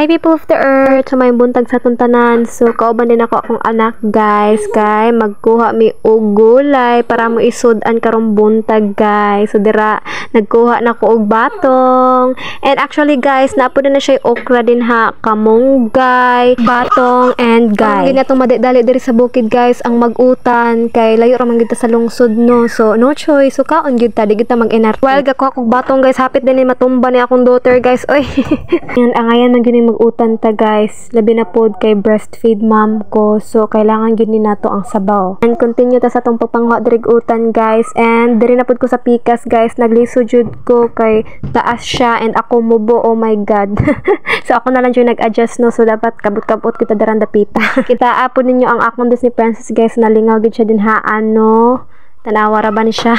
Hi people of the earth, sa may buntag sa tuntanan. So kauban din ako akong anak guys, kay magkuha mi og gulay para mo isudan karong buntag guys. So dira nagkuha na ko og batong. And actually guys, naapod na siya okra din ha, kamonggay, batong and guys. Ang ginatong madidali diri sa bukid guys ang magutan kay layo ra man gid ta sa lungsod no. So no choice, so kaon gid ta di gid ta mag-enar. Well, gakuha kog batong guys, hapit din ni matumba ni akong daughter guys. Oy. Yan angayan man gyud mag-utan ta guys, labi na pod kay breastfeed mom ko, so kailangan gyud ni nato ang sabaw. And continue ta sa tong pagpangwa dirig utan guys, and diri na pod ko sa pikas guys, nagliso jud ko kay taas siya and ako mubo, oh my god. So ako na lang jud nag-adjust no, so dapat kabot-kabot kita daran dapita. Kita apod ninyo ang akong Disney princess guys, nalingaw gid siya din haan no. Tanawa ra ba ni siya?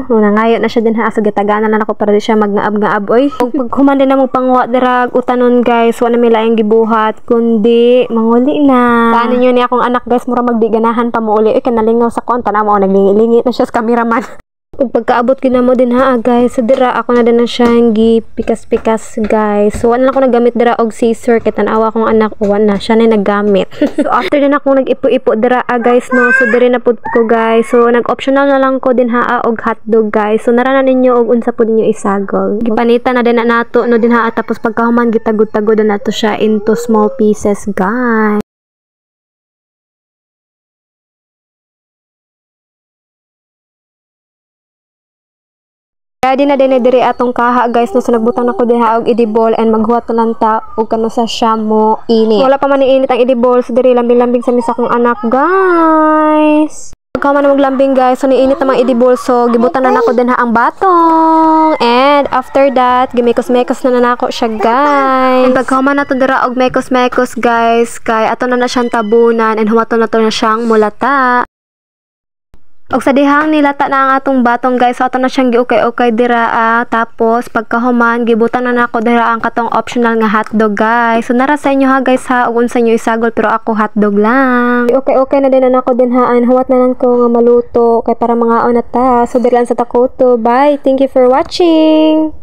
Nangayo na siya din ha. So gitagana lang ako para di siya magnaab-ngaab. Oy, pag human din na mong pangwa dirag utanon guys, wala na may laing gibuhat kundi manguli na. Paano niyo ni akong anak guys, mura magdiganahan pa mo uli. Kanalingaw sa kon, tanawa naglingi-lingi na siya sa cameraman. Kung pagkaabot gina mo din ha guys, so dira ako na din na siyang gipikas-pikas guys. So wala na ako nagamit dira og scissor kay tan-awa akong anak, wala na siya na naggamit. So after din ako nag-ipo-ipo dira guys no, so diri na pud ko guys. So nag-optional na lang ko din ha og hotdog guys. So naranan ninyo og unsa pud ninyo isagol. Gipanita na din na nato no din ha, tapos pagkahuman gitagod-tagod na nato siya into small pieces guys. Ready na din diri atong kaha guys no, so nagbutang nako diha og edible and maghuwat na lang ta og kano sa siya mo init. So, wala pa man init ang edible, so diri lambing-lambing sa misa kong anak guys. Pagka man maglambing guys, so niinit namang edible, so gibutan na nako din ha ang batong. And after that, gimekos-mekos na nako siya guys. And pagka man nato dira og mekos-mekos guys, kay ato na siyang tabunan and humaton na to na siyang mulata. Og sa dihang nilata na ang atong batong guys, so ato na siyang giukay-ukay dira tapos pagkahuman gibutan na nako dira ang katong optional nga hotdog guys. So nara sa inyo ha guys ha, ug unsa inyo isagol, pero ako hotdog lang. Okay na din na nako din ha, and huwat na lang ko nga maluto kay para mga na ta. So diri lang sa takoto. Bye. Thank you for watching.